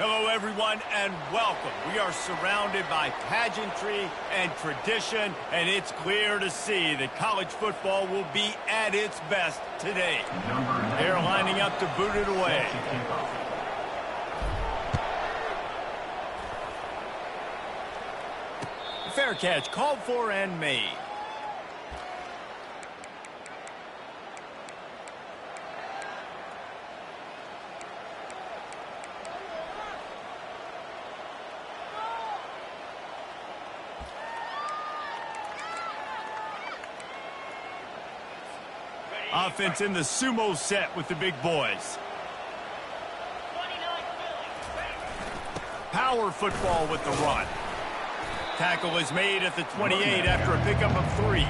Hello, everyone, and welcome. We are surrounded by pageantry and tradition, and it's clear to see that college football will be at its best today. They're lining up to boot it away. Fair catch called for and made. Offense in the sumo set with the big boys. Power football with the run. Tackle is made at the 28 after a pickup of 3. You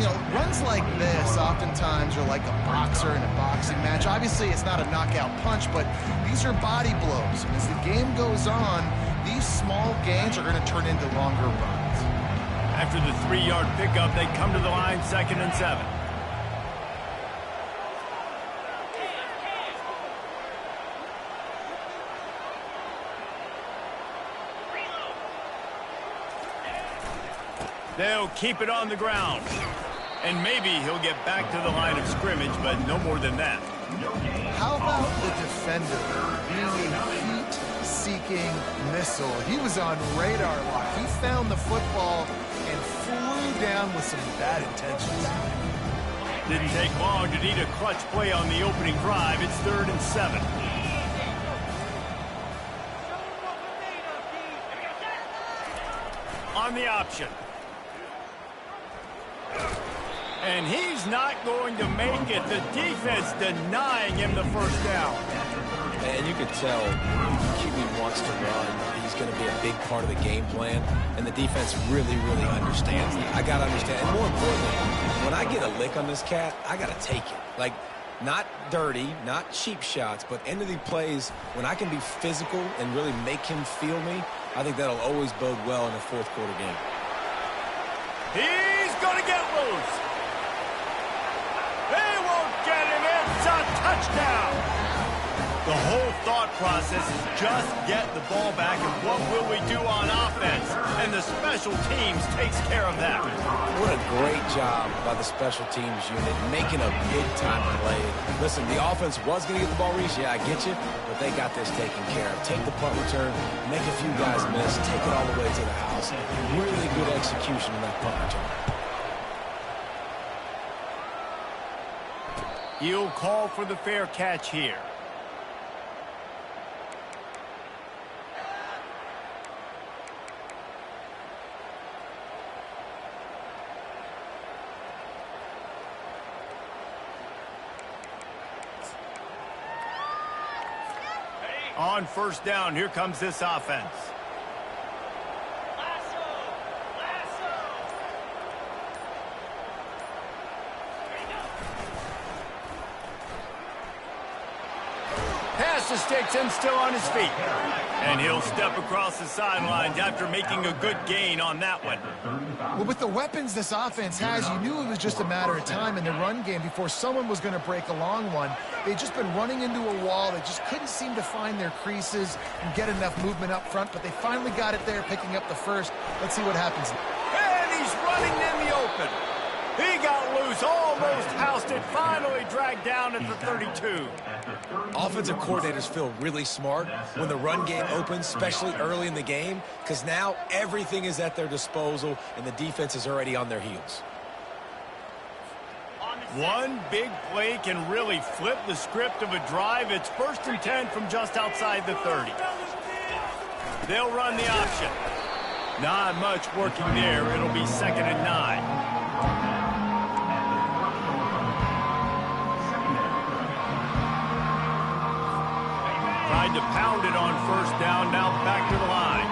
know, runs like this oftentimes are like a boxer in a boxing match. Obviously, it's not a knockout punch, but these are body blows. And as the game goes on, these small gains are going to turn into longer runs. After the 3-yard pickup, they come to the line 2nd and 7. They'll keep it on the ground. And maybe he'll get back to the line of scrimmage, but no more than that. How about the defender being a heat-seeking missile? He was on radar lock. He found the football and flew down with some bad intentions. Didn't take long to need a clutch play on the opening drive. It's 3rd and 7. On the option. And he's not going to make it. The defense denying him the first down. And you could tell QB wants to run. He's going to be a big part of the game plan. And the defense really, really understands that. I got to understand. And more importantly, when I get a lick on this cat, I got to take it. Like, not dirty, not cheap shots, but end of the plays, when I can be physical and really make him feel me, I think that'll always bode well in a fourth-quarter game. He's going to get loose. They won't get him. It's a touchdown. The whole thought process is just get the ball back, and what will we do on offense? And the special teams takes care of that. What a great job by the special teams unit, making a big-time play. Listen, the offense was going to get the ball reached. Yeah, I get you, but they got this taken care of. Take the punt return, make a few guys miss, take it all the way to the house. Really good execution in that punt return. He'll call for the fair catch here. On first down, here comes this offense. Pass to sticks and still on his feet. And he'll step across the sidelines after making a good gain on that one. Well, with the weapons this offense has, you knew it was just a matter of time in the run game before someone was going to break a long one. They'd just been running into a wall. They just couldn't seem to find their creases and get enough movement up front, but they finally got it there, picking up the first. Let's see what happens. And he's running in the open. He got loose, almost housed it, finally dragged down at the 32. Offensive coordinators feel really smart when the run game opens, especially early in the game, because now everything is at their disposal and the defense is already on their heels. One big play can really flip the script of a drive. It's 1st and 10 from just outside the 30. They'll run the option. Not much working there. It'll be 2nd and 9. Tried to pound it on first down, now back to the line.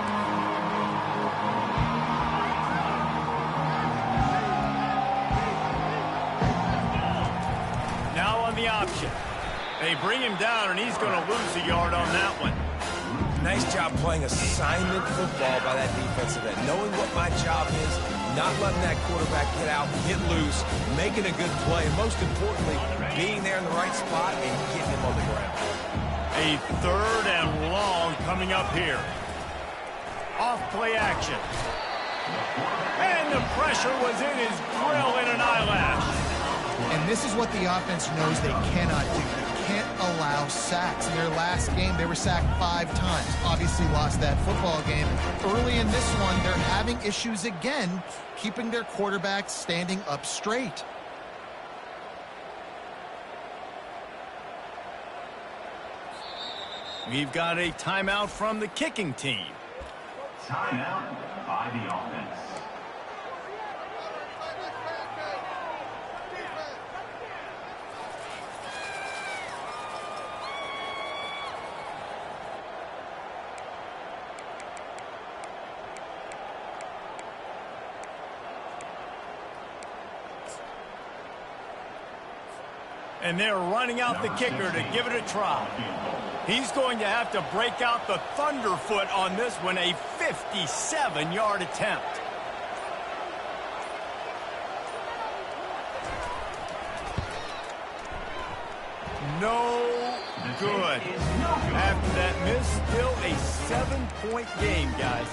Now on the option. They bring him down, and he's going to lose a yard on that one. Nice job playing assignment football by that defensive end. Knowing what my job is, not letting that quarterback get out, get loose, making a good play, and most importantly, being there in the right spot and getting him on the ground. A 3rd and long coming up here. Off play action. And the pressure was in his grill in an eyelash. And this is what the offense knows they cannot do. They can't allow sacks. In their last game, they were sacked 5 times. Obviously lost that football game. Early in this one, they're having issues again, keeping their quarterback standing up straight. We've got a timeout from the kicking team. Timeout by the offense. And they're running out the kicker to give it a try. He's going to have to break out the thunderfoot on this one, a 57-yard attempt. No good. After that miss, still a 7-point game, guys.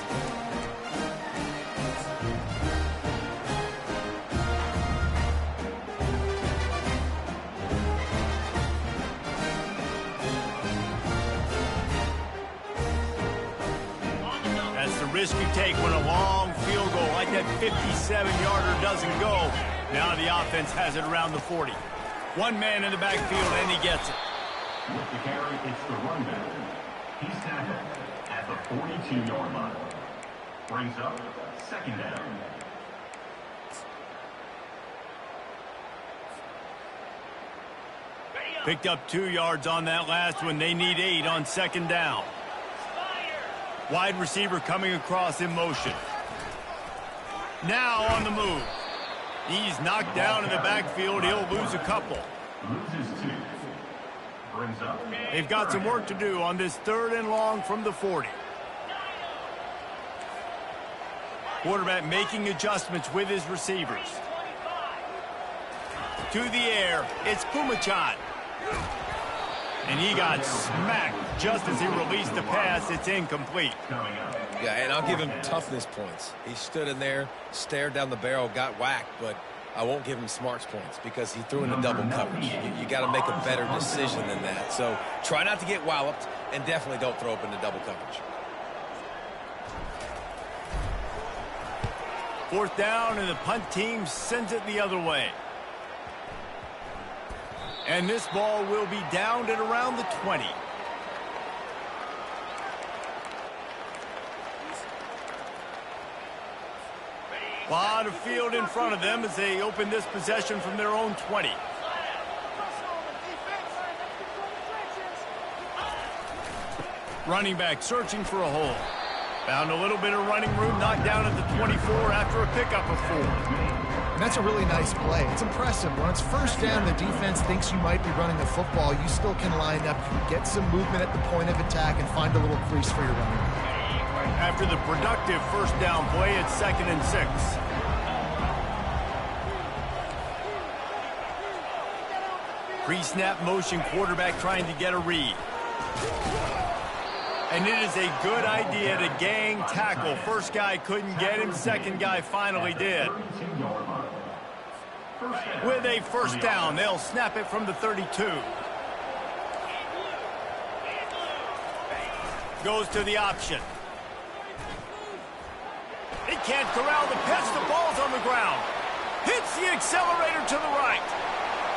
Risk you take when a long field goal like that 57-yarder doesn't go. Now the offense has it around the 40. One man in the backfield, and he gets it. With the carry, it's the run back. He's tackled at the 42-yard line. Brings up 2nd down. Picked up 2 yards on that last one. They need 8 on 2nd down. Wide receiver coming across in motion. Now on the move. He's knocked down in the backfield. He'll lose a couple. Loses 2. Brings up. They've got some work to do on this 3rd and long from the 40. Quarterback making adjustments with his receivers. To the air, it's Pumachan. And he got smacked just as he released the pass. It's incomplete. Yeah, and I'll give him toughness points. He stood in there, stared down the barrel, got whacked, but I won't give him smarts points because he threw into double coverage. You got to make a better decision than that. So try not to get walloped, and definitely don't throw up into double coverage. 4th down, and the punt team sends it the other way. And this ball will be downed at around the 20. A lot of field in front of them as they open this possession from their own 20. Running back searching for a hole. Found a little bit of running room, knocked down at the 24 after a pickup of 4. And that's a really nice play. It's impressive. When it's 1st down, the defense thinks you might be running the football. You still can line up, get some movement at the point of attack, and find a little crease for your running back. After the productive 1st down play, it's 2nd and 6. Pre-snap motion, quarterback trying to get a read. And it is a good idea to gang tackle. First guy couldn't get him. Second guy finally did. With a 1st down, they'll snap it from the 32. Goes to the option. He can't corral the pitch. The ball's on the ground. Hits the accelerator to the right.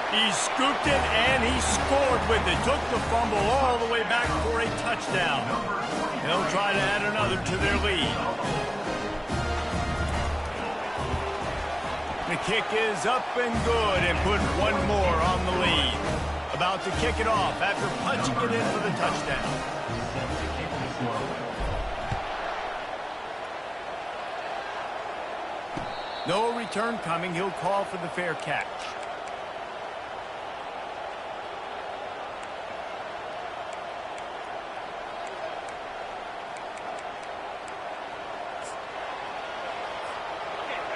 He scooped it, and he scored with it. Took the fumble all the way back for a touchdown. They'll try to add another to their lead. The kick is up and good and put one more on the lead. About to kick it off after punching it in for the touchdown. No return coming. He'll call for the fair catch.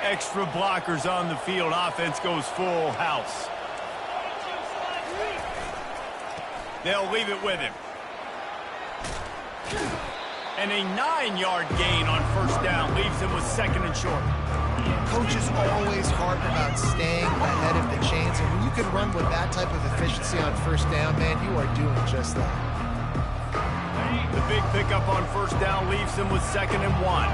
Extra blockers on the field. Offense goes full house. They'll leave it with him. And a 9-yard gain on first down leaves him with second and short. Coaches always harp about staying ahead of the chains, and when you can run with that type of efficiency on first down, man, you are doing just that. The big pickup on first down leaves him with second and 1.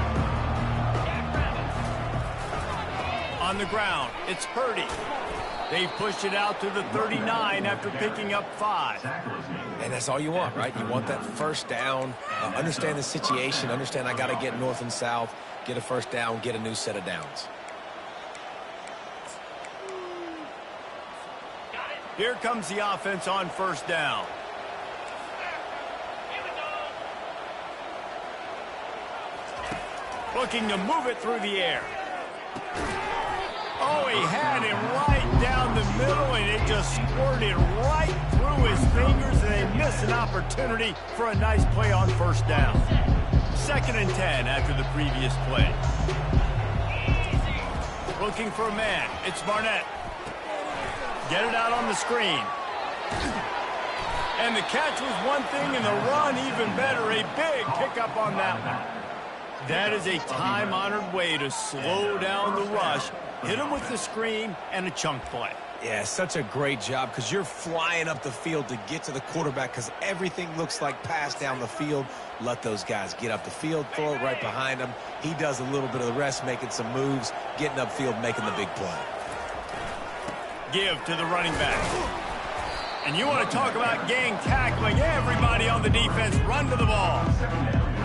On the ground, it's Purdy. They pushed it out to the 39 after picking up 5. And that's all you want, right? You want that first down, understand the situation, understand I got to get north and south, get a first down, get a new set of downs. Here comes the offense on first down. Looking to move it through the air. Oh, he had him right down the middle, and it just squirted right through his fingers, and they missed an opportunity for a nice play on first down. Second and 10 after the previous play. Looking for a man. It's Barnett. Get it out on the screen. And the catch was one thing, and the run even better. A big pickup on that one. That is a time-honored way to slow down the rush, hit him with the screen, and a chunk play. Yeah, such a great job because you're flying up the field to get to the quarterback because everything looks like pass down the field. Let those guys get up the field, throw it right behind him. He does a little bit of the rest, making some moves, getting upfield, making the big play. Give to the running back. And you want to talk about gang tackling. Everybody on the defense run to the ball.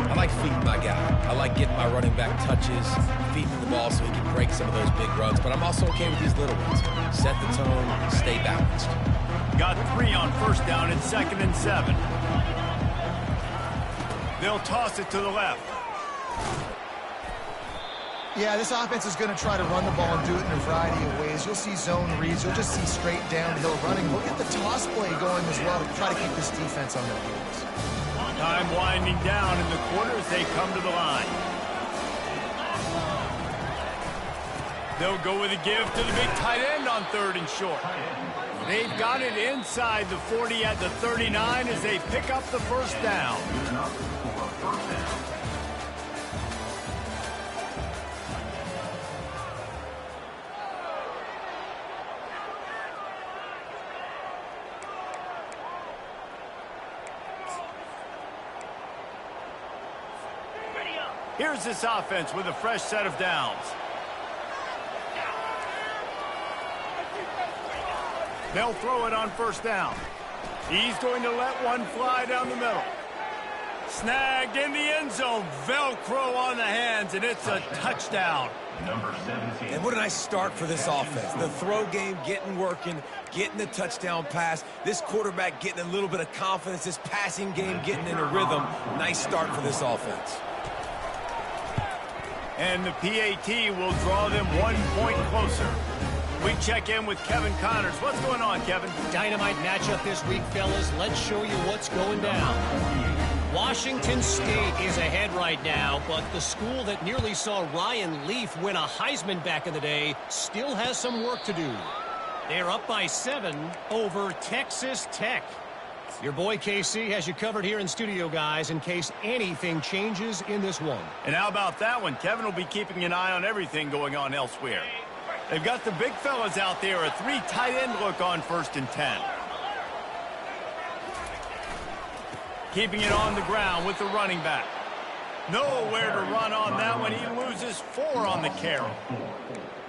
I like feeding my guy. I like getting my running back touches, feeding the ball so he can break some of those big runs. But I'm also okay with these little ones. Set the tone, stay balanced. Got 3 on first down. It's second and 7. They'll toss it to the left. Yeah, this offense is going to try to run the ball and do it in a variety of ways. You'll see zone reads. You'll just see straight downhill running. We'll get the toss play going as well to try to keep this defense on their heels. Time winding down in the quarter as they come to the line. They'll go with a give to the big tight end on third and short. They've got it inside the 40 at the 39 as they pick up the first down. Here's this offense with a fresh set of downs. They'll throw it on first down. He's going to let one fly down the middle. Snagged in the end zone. Velcro on the hands, and it's a touchdown. Number 17. And what a nice start for this offense. The throw game getting working, getting the touchdown pass. This quarterback getting a little bit of confidence. This passing game getting in a rhythm. Nice start for this offense. And the PAT will draw them 1 point closer. We check in with Kevin Connors. What's going on, Kevin? Dynamite matchup this week, fellas. Let's show you what's going down. Washington State is ahead right now, but the school that nearly saw Ryan Leaf win a Heisman back in the day still has some work to do. They're up by 7 over Texas Tech. Your boy KC has you covered here in studio, guys, in case anything changes in this one. And how about that one? Kevin will be keeping an eye on everything going on elsewhere. They've got the big fellas out there, a 3 tight end look on first and 10. Keeping it on the ground with the running back. Nowhere to run on that one. He loses 4 on the carry.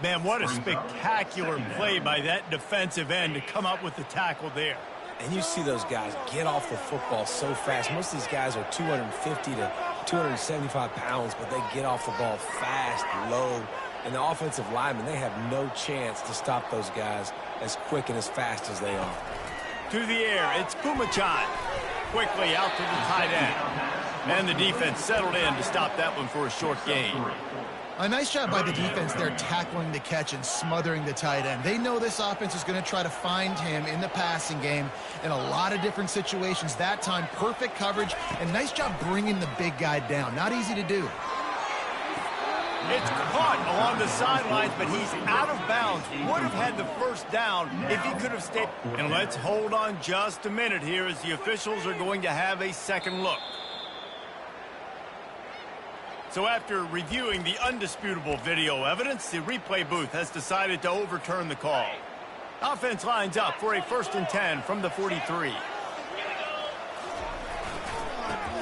Man, what a spectacular play by that defensive end to come up with the tackle there. And you see those guys get off the football so fast. Most of these guys are 250 to 275 pounds, but they get off the ball fast, low. And the offensive linemen, they have no chance to stop those guys as quick and as fast as they are. To the air, it's Pumachan. Quickly out to the tight end. And the defense settled in to stop that one for a short gain. A nice job by the defense there tackling the catch and smothering the tight end. They know this offense is going to try to find him in the passing game in a lot of different situations. That time, perfect coverage, and nice job bringing the big guy down. Not easy to do. It's caught along the sidelines, but he's out of bounds. Would have had the first down if he could have stayed. And let's hold on just a minute here as the officials are going to have a second look. So after reviewing the undisputable video evidence, the replay booth has decided to overturn the call. Offense lines up for a 1st and 10 from the 43.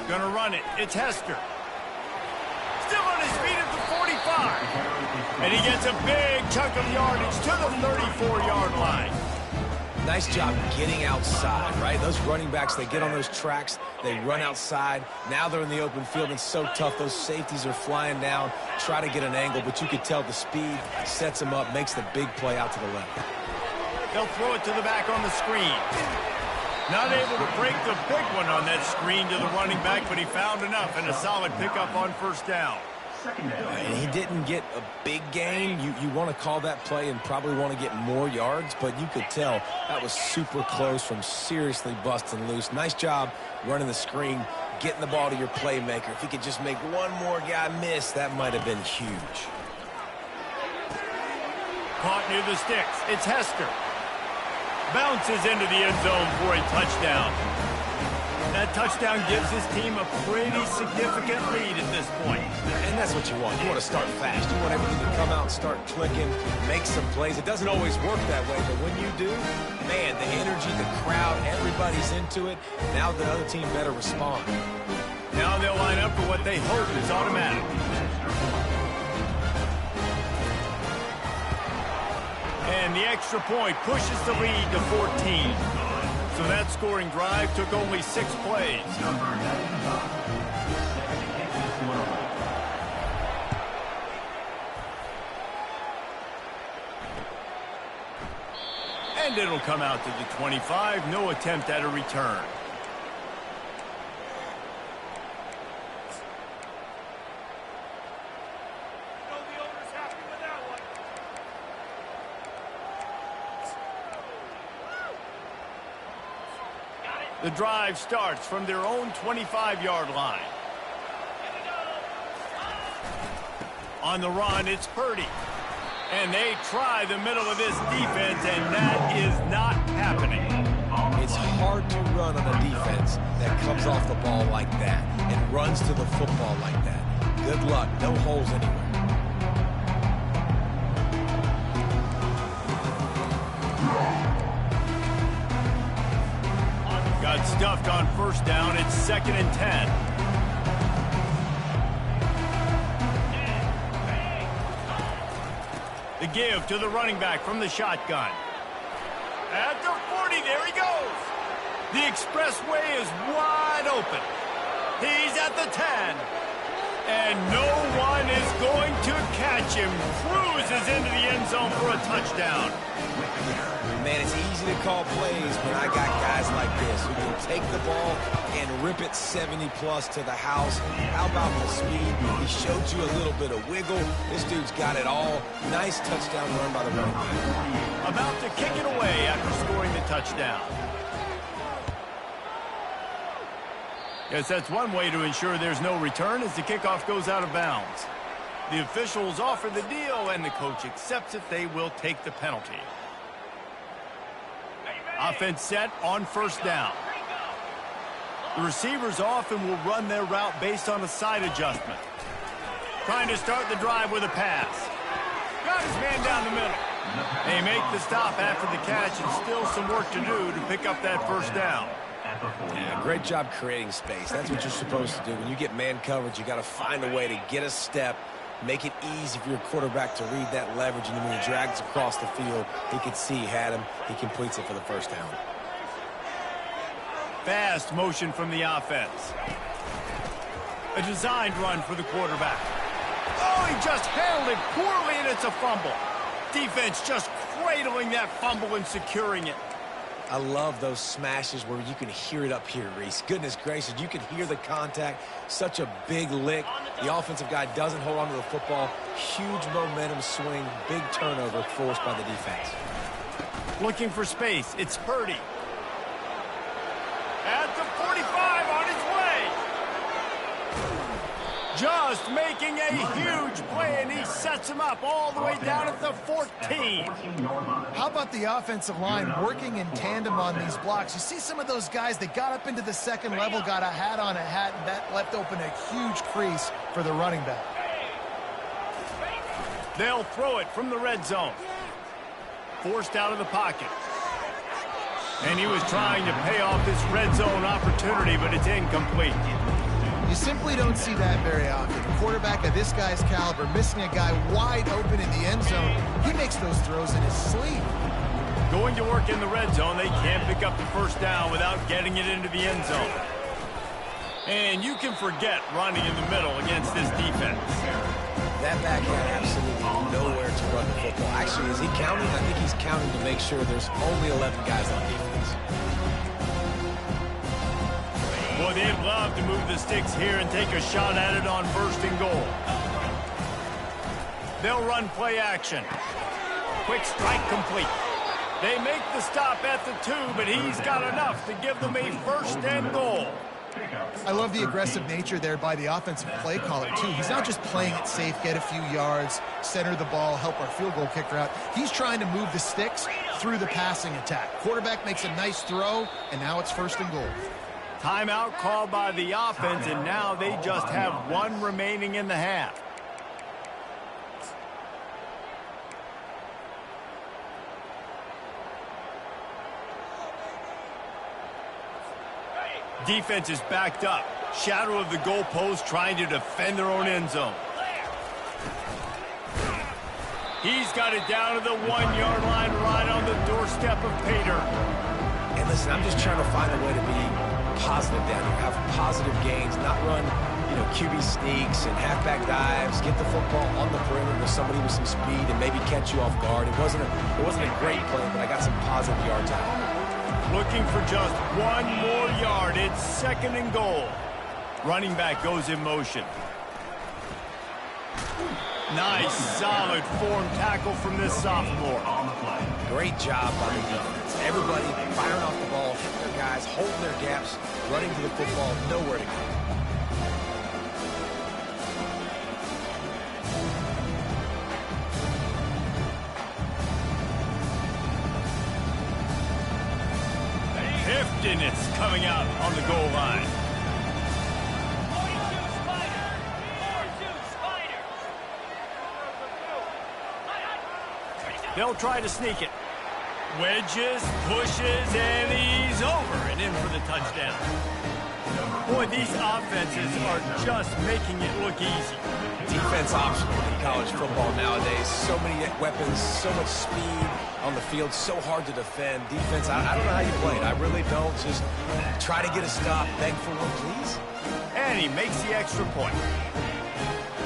Gonna run it. It's Hester. Still on his feet at the 45. And he gets a big chunk of yardage to the 34-yard line. Nice job getting outside, right? Those running backs, they get on those tracks, they run outside. Now they're in the open field. It's so tough. Those safeties are flying down, try to get an angle, but you could tell the speed sets them up, makes the big play out to the left. They'll throw it to the back on the screen. Not able to break the big one on that screen to the running back, but he found enough and a solid pickup on 1st down. And he didn't get a big gain. You want to call that play and probably want to get more yards, but you could tell that was super close from seriously busting loose. Nice job running the screen, getting the ball to your playmaker. If he could just make one more guy miss, that might have been huge. Caught near the sticks. It's Hester. Bounces into the end zone for a touchdown. That touchdown gives his team a pretty significant lead at this point. And that's what you want. You want to start fast. You want everything to come out and start clicking, make some plays. It doesn't always work that way, but when you do, man, the energy, the crowd, everybody's into it. Now the other team better respond. Now they'll line up for what they hope is automatic. And the extra point pushes the lead to 14. So that scoring drive took only 6 plays. And it'll come out to the 25. No attempt at a return. The drive starts from their own 25-yard line. On the run, it's Purdy. And they try the middle of this defense, and that is not happening. It's hard to run on a defense that comes off the ball like that and runs to the football like that. Good luck. No holes anywhere. Got stuffed on 1st down. It's 2nd and 10. The give to the running back from the shotgun. At the 40, there he goes. The expressway is wide open. He's at the 10. And no one is going to catch him. Cruises into the end zone for a touchdown. Man, it's easy to call plays when I got guys like this who can take the ball and rip it 70-plus to the house. How about the speed? He showed you a little bit of wiggle. This dude's got it all. Nice touchdown run by the running back. About to kick it away after scoring the touchdown. Yes, that's one way to ensure there's no return as the kickoff goes out of bounds. The officials offer the deal, and the coach accepts it. They will take the penalty. Offense set on 1st down. The receivers often will run their route based on a side adjustment. Trying to start the drive with a pass. Got his man down the middle. They make the stop after the catch, and still some work to do to pick up that 1st down. Yeah, great job creating space. That's what you're supposed to do. When you get man coverage, you got to find a way to get a step, make it easy for your quarterback to read that leverage, and when he drags across the field, he can see he had him. He completes it for the 1st down. Fast motion from the offense. A designed run for the quarterback. Oh, he just handled it poorly, and it's a fumble. Defense just cradling that fumble and securing it. I love those smashes where you can hear it up here, Reese. Goodness gracious, you can hear the contact. Such a big lick. The offensive guy doesn't hold on to the football. Huge momentum swing, big turnover forced by the defense. Looking for space. It's Purdy. At the 45 on his way. Just making a huge play, and he sets him up all the way down at the 14. How about the offensive line working in tandem on these blocks? You see some of those guys that got up into the second level, got a hat on a hat, and that left open a huge crease for the running back. They'll throw it from the red zone. Forced out of the pocket. And he was trying to pay off this red zone opportunity, but it's incomplete. You simply don't see that very often. A quarterback of this guy's caliber missing a guy wide open in the end zone. He makes those throws in his sleep. Going to work in the red zone, they can't pick up the first down without getting it into the end zone. And you can forget running in the middle against this defense. That back had absolutely nowhere to run the football. Actually, is he counting? I think he's counting to make sure there's only 11 guys on defense. Boy, they'd love to move the sticks here and take a shot at it on first and goal. They'll run play action. Quick strike complete. They make the stop at the 2, but he's got enough to give them a first and goal. I love the aggressive nature there by the offensive play caller, too. He's not just playing it safe, get a few yards, center the ball, help our field goal kicker out. He's trying to move the sticks through the passing attack. Quarterback makes a nice throw, and now it's first and goal. Timeout called by the offense, and now they just have one remaining in the half. Defense is backed up. Shadow of the goalpost trying to defend their own end zone. He's got it down to the 1-yard line right on the doorstep of Pater. And listen, I'm just trying to find a way to be positive down here. Have positive gains, not run, QB sneaks and halfback dives, get the football on the perimeter with somebody with some speed and maybe catch you off guard. It wasn't a great play, but I got some positive yards out of it. Looking for just one more yard. It's second and goal. Running back goes in motion. Nice, solid form tackle from this sophomore. Great job by the defense. Everybody firing off the ball, hitting their guys, holding their gaps, running to the football, nowhere to go. And it's coming out on the goal line. They'll try to sneak it. Wedges, pushes, and he's over and in for the touchdown. Boy, these offenses are just making it look easy. Defense optional in college football nowadays. So many weapons, so much speed on the field, so hard to defend. Defense, I don't know how you play it. I really don't. Just try to get a stop, beg for one, please. And he makes the extra point.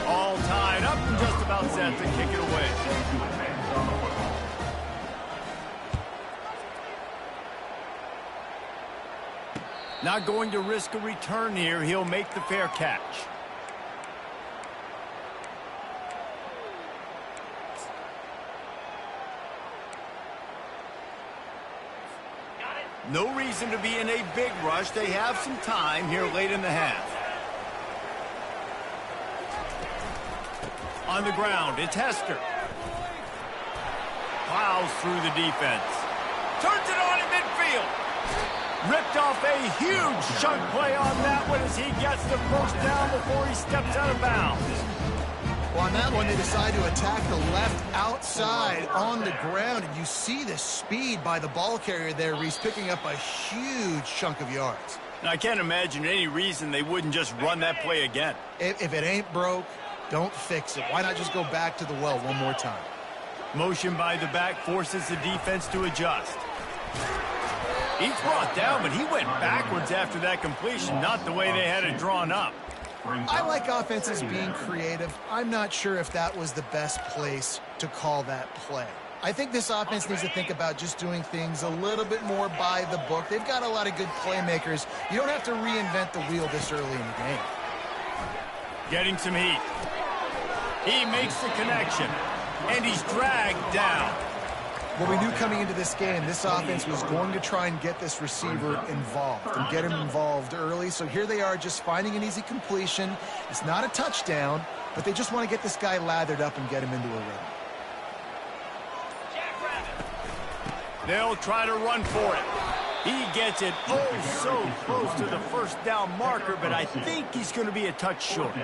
All tied up and just about set to kick it away. Not going to risk a return here. He'll make the fair catch. No reason to be in a big rush. They have some time here late in the half. On the ground, it's Hester. Plows through the defense. Turns it on in midfield. Ripped off a huge chunk play on that one as he gets the first down before he steps out of bounds. Well, on that one, they decide to attack the left outside on the ground, and you see the speed by the ball carrier there, Reese, picking up a huge chunk of yards. Now, I can't imagine any reason they wouldn't just run that play again. If it ain't broke, don't fix it. Why not just go back to the well one more time? Motion by the back forces the defense to adjust. He's brought down, but he went backwards after that completion, not the way they had it drawn up. I like offenses being creative. I'm not sure if that was the best place to call that play. I think this offense needs to think about just doing things a little bit more by the book. They've got a lot of good playmakers. You don't have to reinvent the wheel this early in the game. Getting some heat. He makes the connection, and he's dragged down. Well, we knew coming into this game, this offense was going to try and get this receiver involved and get him involved early. So here they are just finding an easy completion. It's not a touchdown, but they just want to get this guy lathered up and get him into a rhythm. They'll try to run for it. He gets it oh so close to the first down marker, but I think he's going to be a touch short.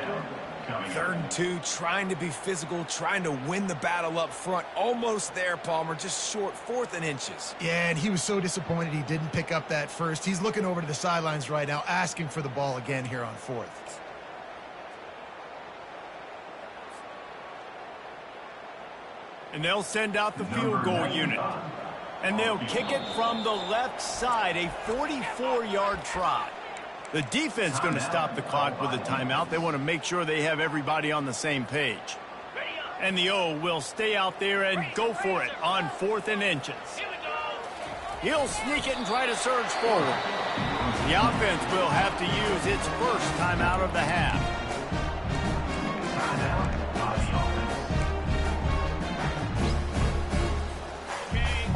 3rd and 2, trying to be physical, trying to win the battle up front. Almost there, Palmer, just short, 4th and inches. Yeah, and he was so disappointed he didn't pick up that first. He's looking over to the sidelines right now, asking for the ball again here on 4th. And they'll send out the field goal unit. And they'll kick it from the left side, a 44-yard try. The defense is going to stop the clock with a timeout. They want to make sure they have everybody on the same page. And the O will stay out there and go for it on 4th and inches. He'll sneak it and try to surge forward. The offense will have to use its first timeout of the half.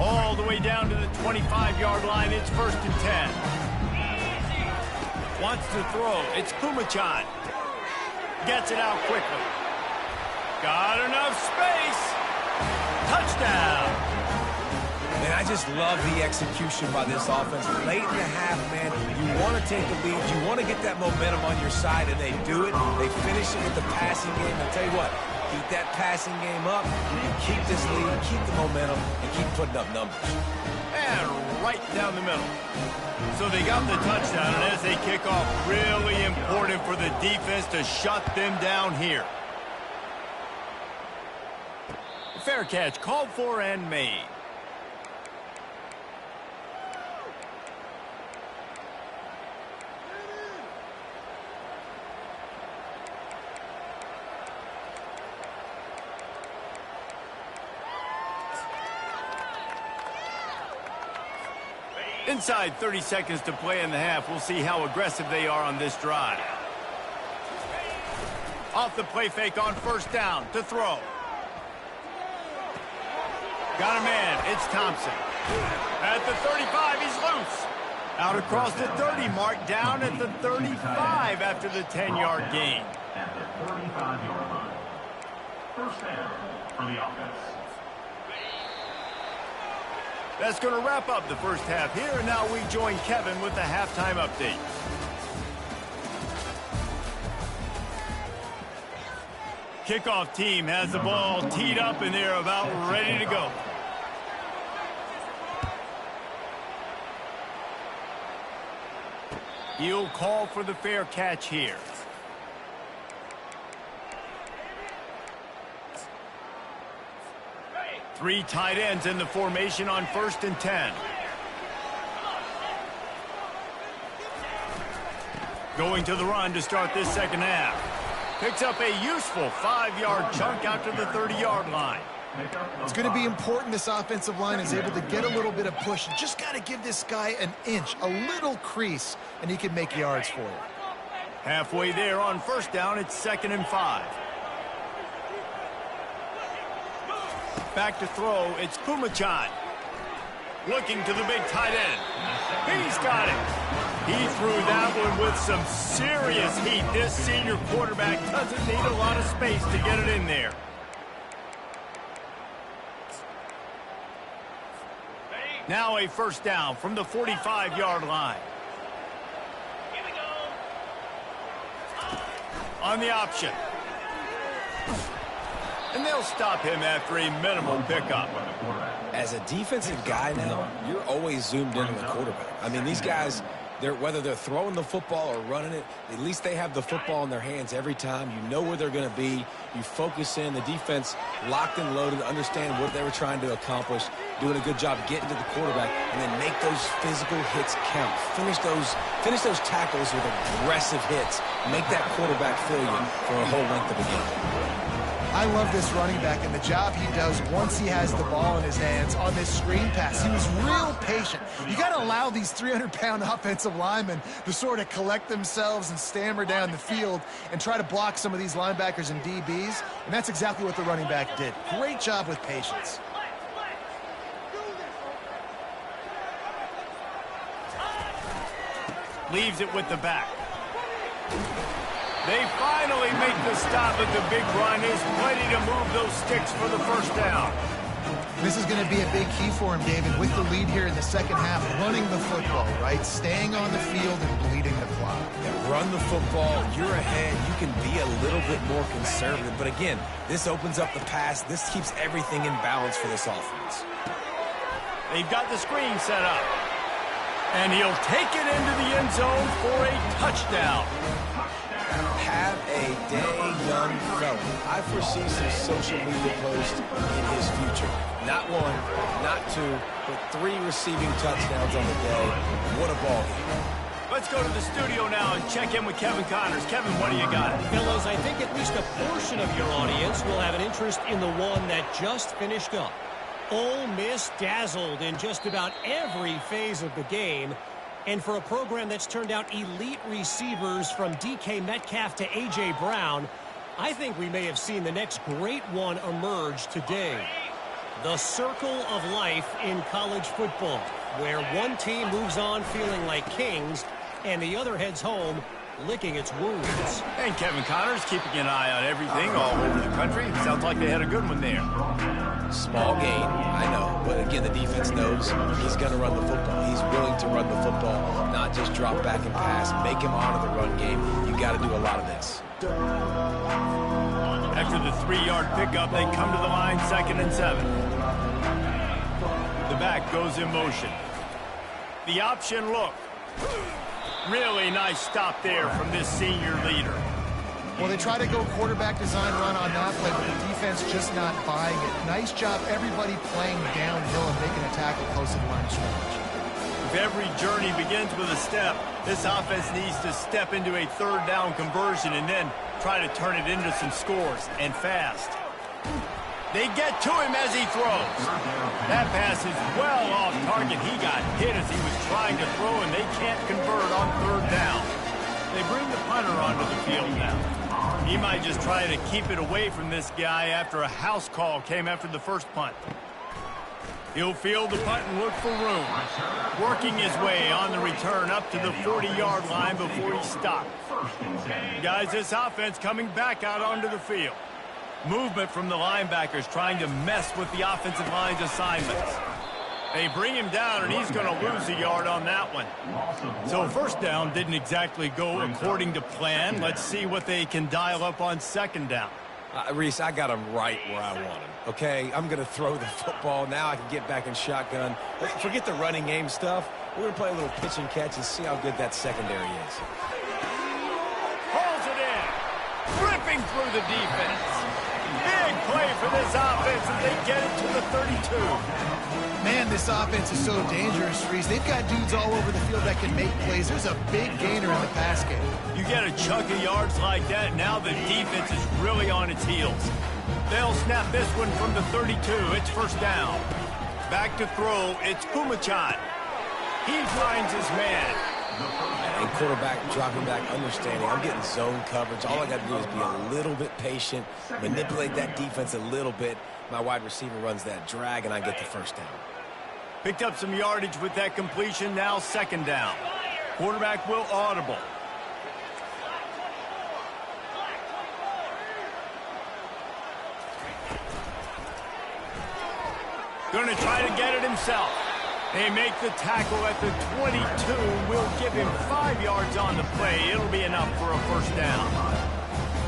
All the way down to the 25-yard line. It's 1st and 10. Wants to throw. It's Kumachan. Gets it out quickly. Got enough space. Touchdown. Man, I just love the execution by this offense. Late in the half, man, you want to take the lead. You want to get that momentum on your side, and they do it. They finish it with the passing game. I'll tell you what, keep that passing game up. You can keep this lead, keep the momentum, and keep putting up numbers. And right down the middle. So they got the touchdown, and as they kick off, really important for the defense to shut them down here. Fair catch called for and made. Inside 30 seconds to play in the half. We'll see how aggressive they are on this drive. Off the play fake on 1st down to throw. Got a man. It's Thompson. At the 35, he's loose. Out across the 30 mark, down at the 35 after the 10-yard gain. At the 35-yard line. 1st down for the offense. That's going to wrap up the first half here, and now we join Kevin with the halftime update. Kickoff team has the ball teed up, and they're about ready to go. He'll call for the fair catch here. Three tight ends in the formation on 1st and 10. Going to the run to start this second half. Picks up a useful 5-yard chunk out to the 30-yard line. It's going to be important this offensive line is able to get a little bit of push. Just got to give this guy an inch, a little crease, and he can make yards for you. Halfway there on 1st down, it's 2nd and 5. Back to throw, it's Kumachan. Looking to the big tight end. He's got it. He threw that one with some serious heat. This senior quarterback doesn't need a lot of space to get it in there. Now a 1st down from the 45-yard line. On the option. And they'll stop him after a minimal pickup. As a defensive guy now, you're always zoomed in on the quarterback. I mean, these guys, whether they're throwing the football or running it, at least they have the football in their hands every time. You know where they're going to be. You focus in. The defense locked and loaded, understand what they were trying to accomplish, doing a good job getting to the quarterback, and then make those physical hits count. Finish those tackles with aggressive hits. Make that quarterback feel you for a whole length of the game. I love this running back and the job he does once he has the ball in his hands on this screen pass. He was real patient. You got to allow these 300-pound offensive linemen to sort of collect themselves and stammer down the field and try to block some of these linebackers and DBs, and that's exactly what the running back did. Great job with patience. leaves it with the back. They finally make the stop, but the big run is plenty to move those sticks for the first down. This is going to be a big key for him, David, with the lead here in the second half, running the football, right? Staying on the field and bleeding the clock. Yeah, run the football. You're ahead. You can be a little bit more conservative. But again, this opens up the pass. This keeps everything in balance for this offense. They've got the screen set up. And he'll take it into the end zone for a touchdown. Have a day, young fella. I foresee some social media posts in his future. Not one, not two, but 3 receiving touchdowns on the day. What a ball game. Let's go to the studio now and check in with Kevin Connors. Kevin, what do you got? Fellas, I think at least a portion of your audience will have an interest in the one that just finished up. Ole Miss dazzled in just about every phase of the game. And for a program that's turned out elite receivers from DK Metcalf to A.J. Brown, I think we may have seen the next great one emerge today. The circle of life in college football, where one team moves on feeling like kings and the other heads home licking its wounds. And Kevin Connors keeping an eye on everything all over the country. Sounds like they had a good one there. Small gain, I know. But again, the defense knows he's going to run the football. He's willing to run the football, not just drop back and pass. Make him honor the run game. You got to do a lot of this. After the 3-yard pickup, they come to the line, 2nd and 7. The back goes in motion. The option look. Really nice stop there from this senior leader. Well, they try to go quarterback design run on that play, but the defense just not buying it. Nice job, everybody playing downhill and making a tackle close to the line of scrimmage. If every journey begins with a step, this offense needs to step into a 3rd down conversion and then try to turn it into some scores, and fast. They get to him as he throws. That pass is well off target. He got hit as he was trying to throw, and they can't convert on 3rd down. They bring the punter onto the field now. He might just try to keep it away from this guy after a house call came after the first punt. He'll field the punt and look for room. Working his way on the return up to the 40-yard line before he stopped. Guys, this offense coming back out onto the field. Movement from the linebackers trying to mess with the offensive line's assignments. They bring him down, and he's going to lose a yard on that one. So 1st down didn't exactly go according to plan. Let's see what they can dial up on 2nd down. Reese, I got him right where I want him, okay? I'm going to throw the football. Now I can get back in shotgun. Forget the running game stuff. We're going to play a little pitch and catch and see how good that secondary is. Pulls it in. Ripping through the defense. Big play for this offense as they get it to the 32. Man, this offense is so dangerous, Reese. They've got dudes all over the field that can make plays. There's a big gainer in the pass game. You get a chunk of yards like that, now the defense is really on its heels. They'll snap this one from the 32. It's 1st down. Back to throw. It's Pumachan. He finds his man. And quarterback dropping back, understanding. I'm getting zone coverage. All I got to do is be a little bit patient, manipulate that defense a little bit. My wide receiver runs that drag, and I get the 1st down. Picked up some yardage with that completion. Now 2nd down. Quarterback will audible. Going to try to get it himself. They make the tackle at the 22. Will give him 5 yards on the play. It'll be enough for a 1st down.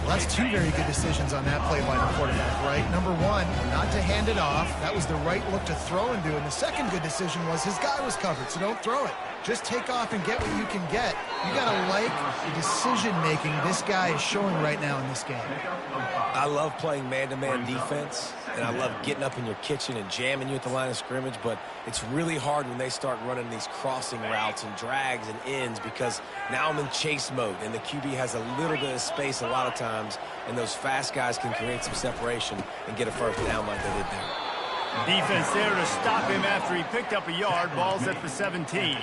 Well, that's 2 very good decisions on that play by the quarterback, right? Number 1, not to hand it off. That was the right look to throw into. And the second good decision was his guy was covered, so don't throw it. Just take off and get what you can get. You got to like the decision-making this guy is showing right now in this game. I love playing man-to-man defense, and I love getting up in your kitchen and jamming you at the line of scrimmage, but it's really hard when they start running these crossing routes and drags and ends because now I'm in chase mode, and the QB has a little bit of space a lot of times, and those fast guys can create some separation and get a 1st down like they did there. Defense there to stop him after he picked up a yard. Ball's at the 17.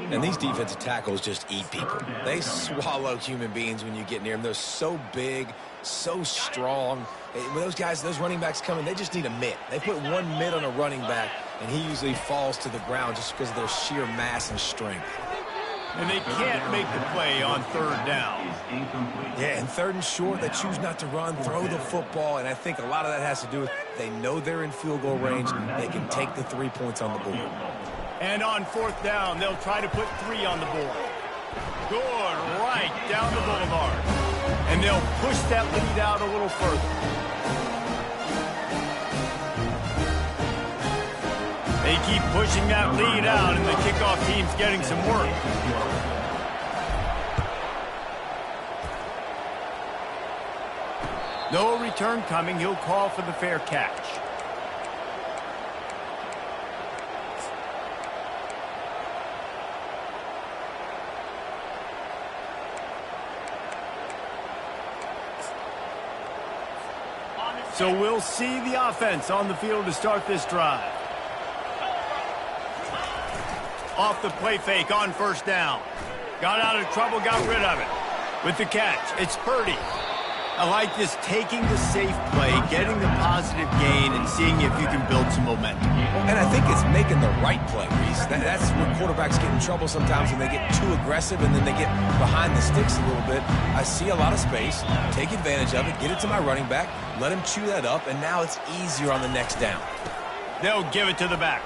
And these defensive tackles just eat people. They swallow human beings when you get near them. They're so big, so strong. When those guys, those running backs come in, they just need a mitt. They put 1 mitt on a running back, and he usually falls to the ground just because of their sheer mass and strength. And they can't make the play on third down. Yeah, and third and short, they choose not to run, throw the football, and I think a lot of that has to do with they know they're in field goal range. They can take the 3 points on the board. And on fourth down, they'll try to put 3 on the board. Good, right down the boulevard. And they'll push that lead out a little further. They keep pushing that lead out, and the kickoff team's getting some work. No return coming. He'll call for the fair catch. So we'll see the offense on the field to start this drive. Off the play fake on first down. Got out of trouble, got rid of it. With the catch, it's Purdy. I like this, taking the safe play, getting the positive gain, and seeing if you can build some momentum. And I think it's making the right play, Reese. That's where quarterbacks get in trouble sometimes when they get too aggressive and then they get behind the sticks a little bit. I see a lot of space, take advantage of it, get it to my running back, let him chew that up, and now it's easier on the next down. They'll give it to the back.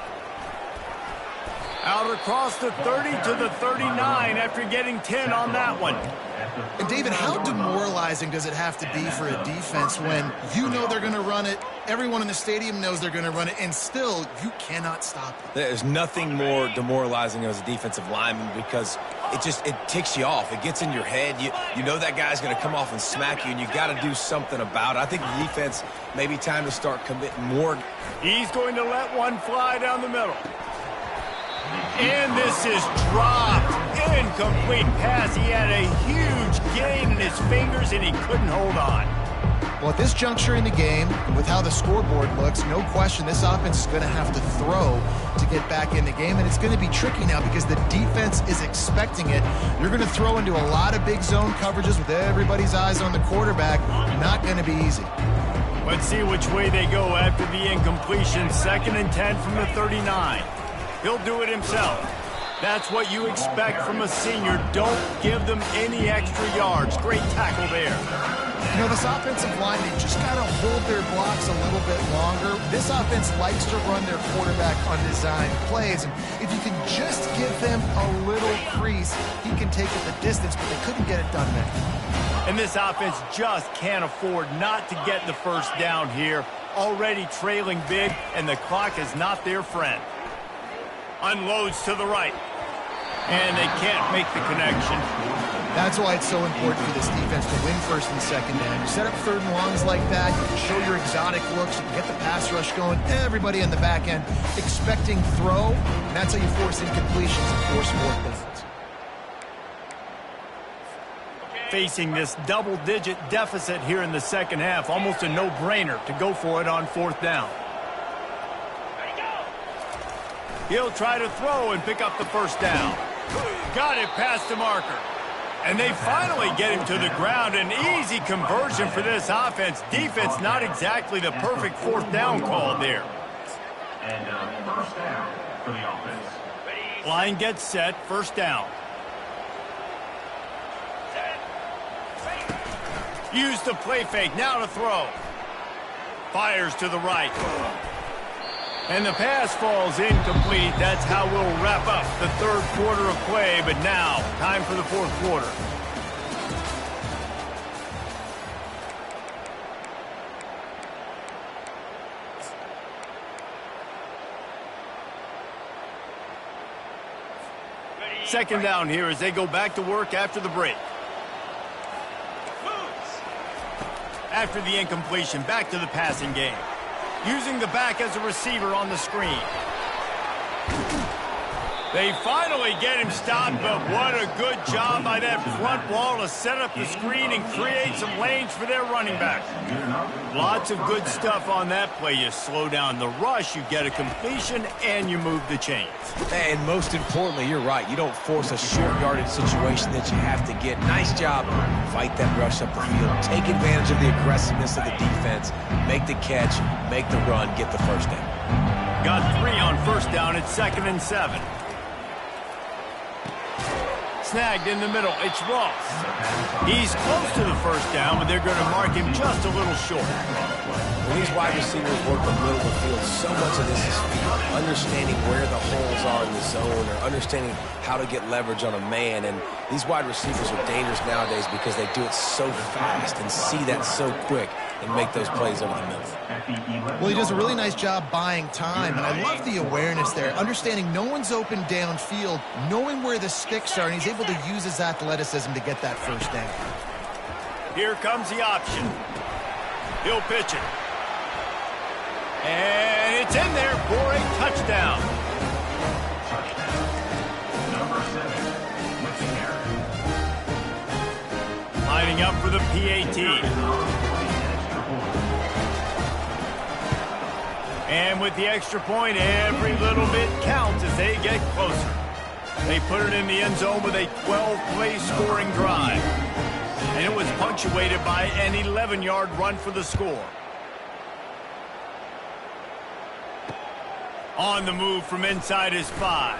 Out across the 30 to the 39 after getting 10 on that one. And David, how demoralizing does it have to be for a defense when you know they're going to run it, everyone in the stadium knows they're going to run it, and still you cannot stop it? There's nothing more demoralizing as a defensive lineman because it ticks you off. It gets in your head. You know that guy's going to come off and smack you, and you got to do something about it. I think the defense maybe time to start committing more. He's going to let one fly down the middle. And this is dropped. Incomplete pass. He had a huge gain in his fingers, and he couldn't hold on. Well, at this juncture in the game, with how the scoreboard looks, no question this offense is going to have to throw to get back in the game, and it's going to be tricky now because the defense is expecting it. You're going to throw into a lot of big zone coverages with everybody's eyes on the quarterback. Not going to be easy. Let's see which way they go after the incompletion. 2nd and 10 from the 39. He'll do it himself. That's what you expect from a senior. Don't give them any extra yards. Great tackle there. You know, this offensive line, they just got to hold their blocks a little bit longer. This offense likes to run their quarterback on design plays. And if you can just give them a little crease, he can take it the distance, but they couldn't get it done there. And this offense just can't afford not to get the first down here. Already trailing big, and the clock is not their friend. Unloads to the right. And they can't make the connection. That's why it's so important for this defense to win 1st and 2nd down. You set up 3rd and longs like that, you can show your exotic looks, you can get the pass rush going, everybody in the back end expecting throw, and that's how you force incompletions and force 4th downs. Facing this double-digit deficit here in the second half, almost a no-brainer to go for it on 4th down. He'll try to throw and pick up the first down. Got it past the marker. And they finally get him to the ground. An easy conversion for this offense. Defense not exactly the perfect 4th down call there. And first down for the offense. Line gets set. 1st down. Use the play fake. Now to throw. Fires to the right. And the pass falls incomplete. That's how we'll wrap up the 3rd quarter of play. But now, time for the 4th quarter. Second down here as they go back to work after the break. After the incompletion, back to the passing game. Using the back as a receiver on the screen. They finally get him stopped, but what a good job by that front wall to set up the screen and create some lanes for their running back. Lots of good stuff on that play. You slow down the rush, you get a completion, and you move the chains. And most importantly, you're right. You don't force a short yardage situation that you have to get. Nice job. Fight that rush up the field. Take advantage of the aggressiveness of the defense. Make the catch, make the run, get the first down. Got 3 on 1st down at 2nd and 7. snagged in the middle. It's Ross. He's close to the first down, but they're going to mark him just a little short. When these wide receivers work the middle of the field, so much of this is feel, understanding where the holes are in the zone or understanding how to get leverage on a man. And these wide receivers are dangerous nowadays because they do it so fast and see that so quick and make those plays over the middle. Well, he does a really nice job buying time, and I love the awareness there, understanding no one's open downfield, knowing where the sticks are, and he's able to use his athleticism to get that first down. Here comes the option. He'll pitch it. And it's in there for a touchdown. Number 7, Lining up for the PAT. And with the extra point, every little bit counts as they get closer. They put it in the end zone with a 12-play scoring drive. And it was punctuated by an 11-yard run for the score. On the move from inside his 5.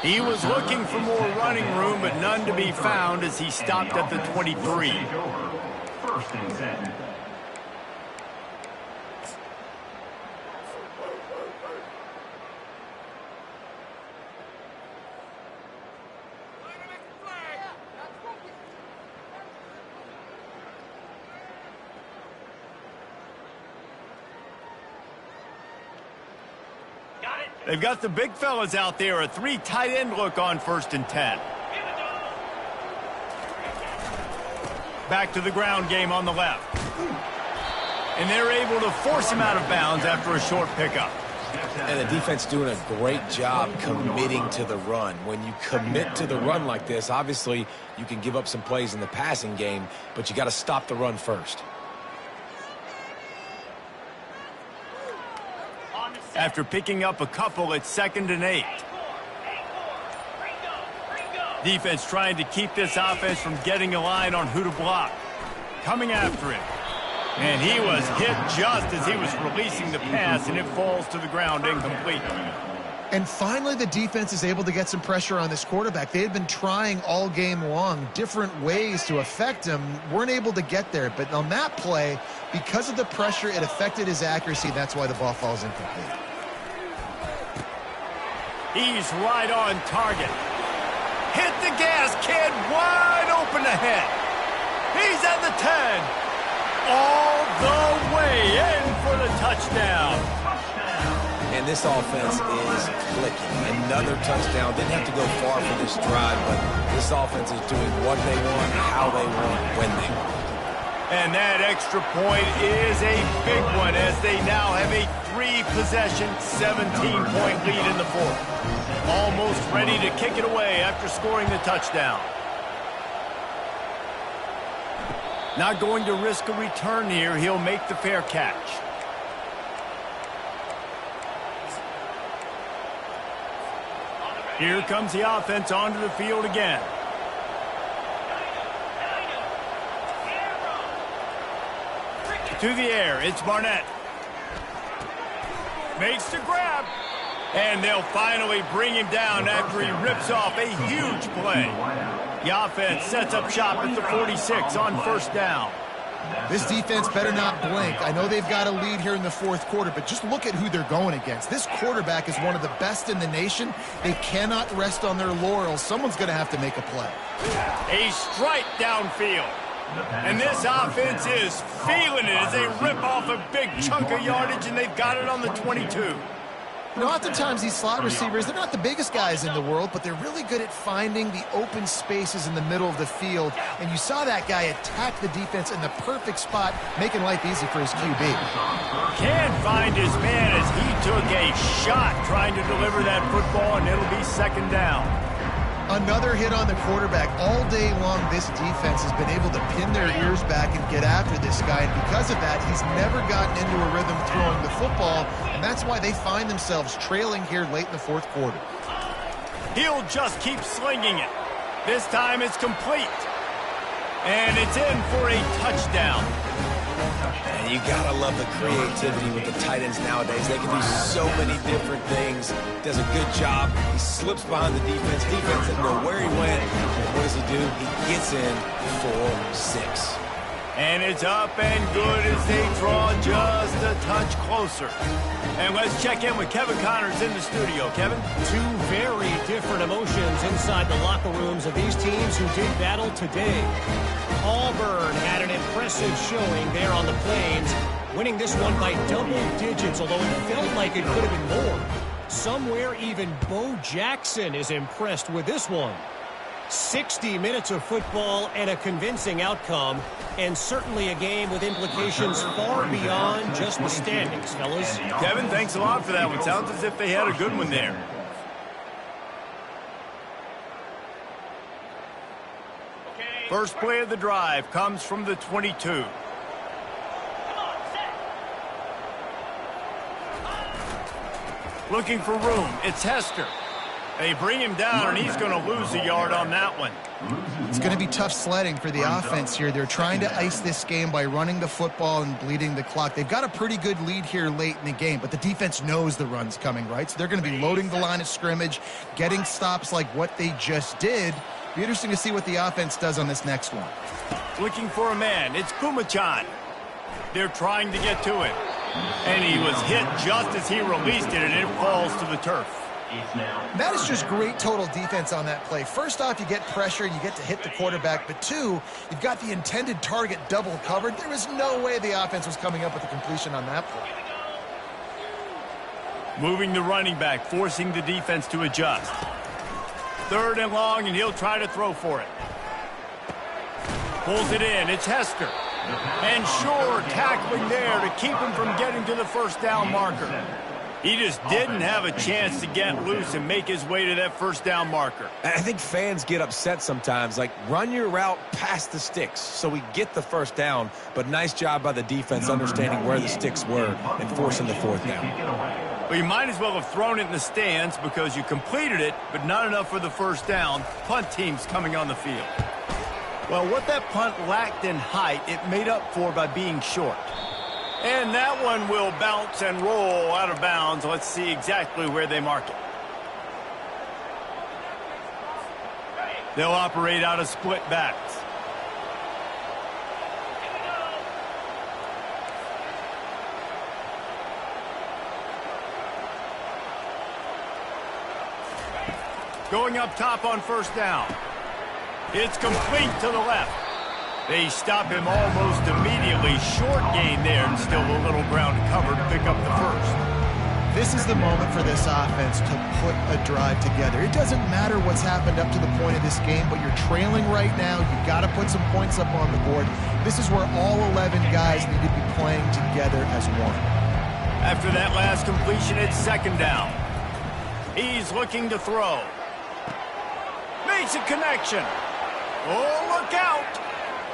He was looking for more running room, but none to be found as he stopped at the 23. First and 10. They've got the big fellas out there, a 3 tight end look on 1st and 10. Back to the ground game on the left. And they're able to force him out of bounds after a short pickup. And the defense doing a great job committing to the run. When you commit to the run like this, obviously you can give up some plays in the passing game, but you got to stop the run first. After picking up a couple, it's 2nd and 8. Defense trying to keep this offense from getting a line on who to block. Coming after him. And he was hit just as he was releasing the pass, and it falls to the ground incomplete. And finally, the defense is able to get some pressure on this quarterback. They had been trying all game long different ways to affect him, weren't able to get there. But on that play, because of the pressure, it affected his accuracy. That's why the ball falls incomplete. He's right on target. Hit the gas, kid. Wide open ahead. He's at the 10. All the way in for the touchdown. And this offense is clicking. Another touchdown. Didn't have to go far for this drive, but this offense is doing what they want, how they want, when they want. And that extra point is a big one as they now have a 3-possession, 17-point lead in the 4th. Almost ready to kick it away after scoring the touchdown. Not going to risk a return here. He'll make the fair catch. Here comes the offense onto the field again. To the air, it's Barnett. Makes the grab. And they'll finally bring him down after he rips off a huge play. The offense sets up shop at the 46 on 1st down. This defense better not blink. I know they've got a lead here in the 4th quarter, but just look at who they're going against. This quarterback is one of the best in the nation. They cannot rest on their laurels. Someone's going to have to make a play. A strike downfield. And this offense is feeling it as they rip off a big chunk of yardage, and they've got it on the 22. You know, oftentimes these slot receivers, they're not the biggest guys in the world, but they're really good at finding the open spaces in the middle of the field. And you saw that guy attack the defense in the perfect spot, making life easy for his QB. Can't find his man as he took a shot trying to deliver that football, and it'll be 2nd down. Another hit on the quarterback. All day long, this defense has been able to pin their ears back and get after this guy. And because of that, he's never gotten into a rhythm throwing the football. And that's why they find themselves trailing here late in the 4th quarter. He'll just keep slinging it. This time it's complete. And it's in for a touchdown. And you gotta love the creativity with the tight ends nowadays. They can do so many different things. Does a good job. He slips behind the defense. Defense doesn't know where he went. And what does he do? He gets in for 6. And it's up and good as they draw just a touch closer. And let's check in with Kevin Connors in the studio. Kevin? Two very different emotions inside the locker rooms of these teams who did battle today. Auburn had an impressive showing there on the Plains, winning this one by double digits, although it felt like it could have been more. Somewhere even Bo Jackson is impressed with this one. 60 minutes of football and a convincing outcome, and certainly a game with implications far beyond just the standings, fellas. Kevin, thanks a lot for that one. Sounds as if they had a good one there. First play of the drive comes from the 22. Looking for room. It's Hester. They bring him down, and he's going to lose a yard on that one. It's going to be tough sledding for the offense here. They're trying to ice this game by running the football and bleeding the clock. They've got a pretty good lead here late in the game, but the defense knows the run's coming, right? So they're going to be loading the line of scrimmage, getting stops like what they just did. Be interesting to see what the offense does on this next one. Looking for a man. It's Pumachan. They're trying to get to it. And he was hit just as he released it, and it falls to the turf. That is just great total defense on that play. First off, you get pressure and you get to hit the quarterback, but two, you've got the intended target double covered. There was no way the offense was coming up with a completion on that play. Moving the running back, forcing the defense to adjust. 3rd and long, and he'll try to throw for it. Pulls it in. It's Hester. And Shore tackling there to keep him from getting to the first down marker. He just didn't have a chance to get loose and make his way to that first down marker. I think fans get upset sometimes. Like, run your route past the sticks so we get the first down. But nice job by the defense understanding where the sticks were and forcing the 4th down. Well, you might as well have thrown it in the stands because you completed it, but not enough for the first down. Punt team's coming on the field. Well, what that punt lacked in height, it made up for by being short. And that one will bounce and roll out of bounds. Let's see exactly where they mark it. They'll operate out of split backs. Going up top on first down. It's complete to the left. They stop him almost immediately. Short gain there, and still a little ground to cover to pick up the first. This is the moment for this offense to put a drive together. It doesn't matter what's happened up to the point of this game, but you're trailing right now. You've got to put some points up on the board. This is where all 11 guys need to be playing together as one. After that last completion, it's 2nd down. He's looking to throw. Makes a connection. Oh, look out!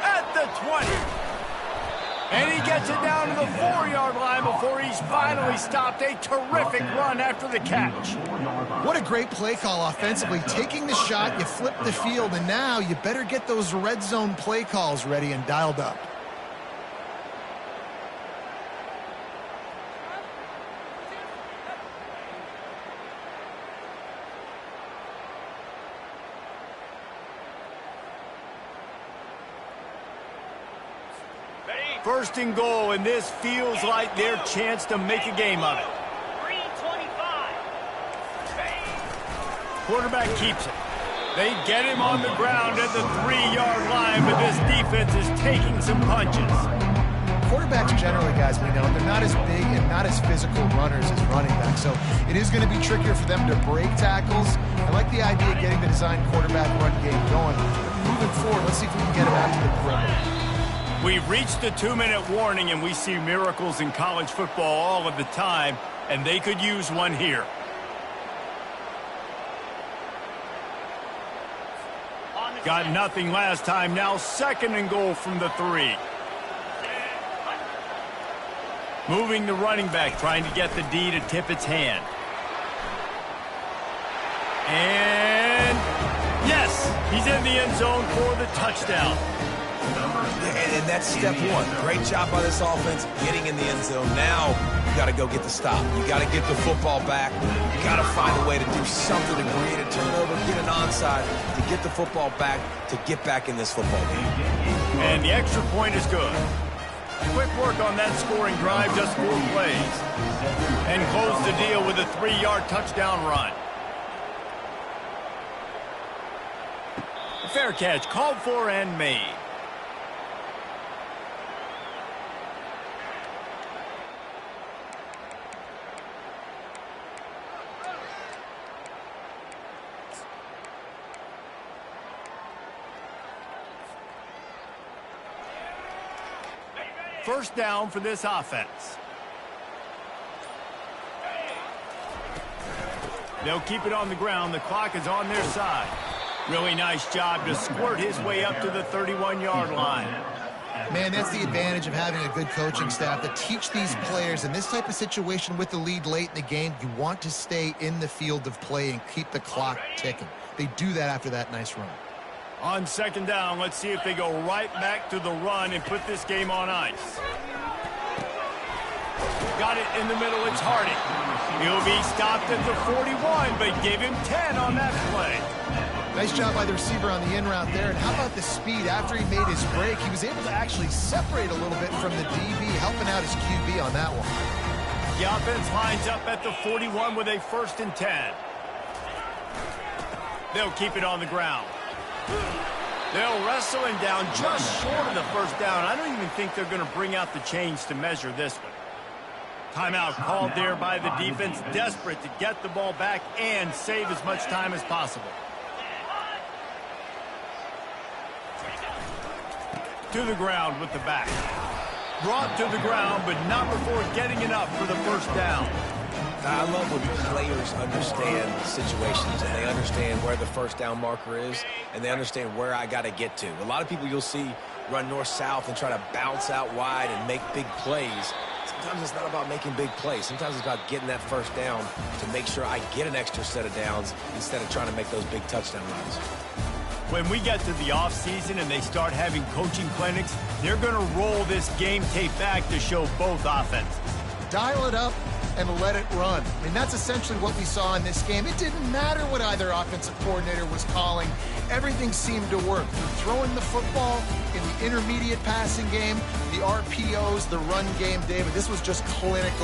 At the 20. And he gets it down to the 4-yard line before he's finally stopped. A terrific run after the catch. What a great play call offensively. Taking the shot, you flip the field, and now you better get those red zone play calls ready and dialed up. First and goal, and this feels like their chance to make a game of it. 3:25. Quarterback keeps it. They get him on the ground at the 3-yard line, but this defense is taking some punches. Quarterbacks generally, guys, we know, they're not as big and not as physical runners as running backs, so it is going to be trickier for them to break tackles. I like the idea of getting the design quarterback run game going. Moving forward, let's see if we can get him out to the perimeter. We've reached the 2-minute warning, and we see miracles in college football all of the time, and they could use one here. Got nothing last time. Now 2nd and goal from the 3. Moving the running back, trying to get the D to tip its hand. And yes, he's in the end zone for the touchdown. And that's step one. Great job by this offense, getting in the end zone. Now you got to go get the stop. You got to get the football back. You got to find a way to do something to create a turnover, get an onside, to get the football back, to get back in this football game. And the extra point is good. Quick work on that scoring drive, just 4 plays. And close the deal with a 3-yard touchdown run. Fair catch, called for and made. First down for this offense. They'll keep it on the ground. The clock is on their side. Really nice job to squirt his way up to the 31-yard line. Man, that's the advantage of having a good coaching staff to teach these players in this type of situation with the lead late in the game. You want to stay in the field of play and keep the clock ticking. They do that after that nice run. On second down, let's see if they go right back to the run and put this game on ice. Got it in the middle, it's Harding. He'll be stopped at the 41, but gave him 10 on that play. Nice job by the receiver on the in route there. And how about the speed? After he made his break, he was able to actually separate a little bit from the DB, helping out his QB on that one. The offense lines up at the 41 with a 1st and 10. They'll keep it on the ground. They'll wrestle him down just short of the first down. I don't even think they're going to bring out the chains to measure this one. Timeout called there by the defense, desperate to get the ball back and save as much time as possible. To the ground with the back. Brought to the ground, but not before getting enough for the first down. I love when players understand situations and they understand where the first down marker is and they understand where I got to get to. A lot of people you'll see run north-south and try to bounce out wide and make big plays. Sometimes it's not about making big plays. Sometimes it's about getting that first down to make sure I get an extra set of downs instead of trying to make those big touchdown runs. When we get to the offseason and they start having coaching clinics, they're going to roll this game tape back to show both offenses. Dial it up and let it run. I mean, that's essentially what we saw in this game. It didn't matter what either offensive coordinator was calling. Everything seemed to work. Through throwing the football in the intermediate passing game, the RPOs, the run game, David, this was just clinical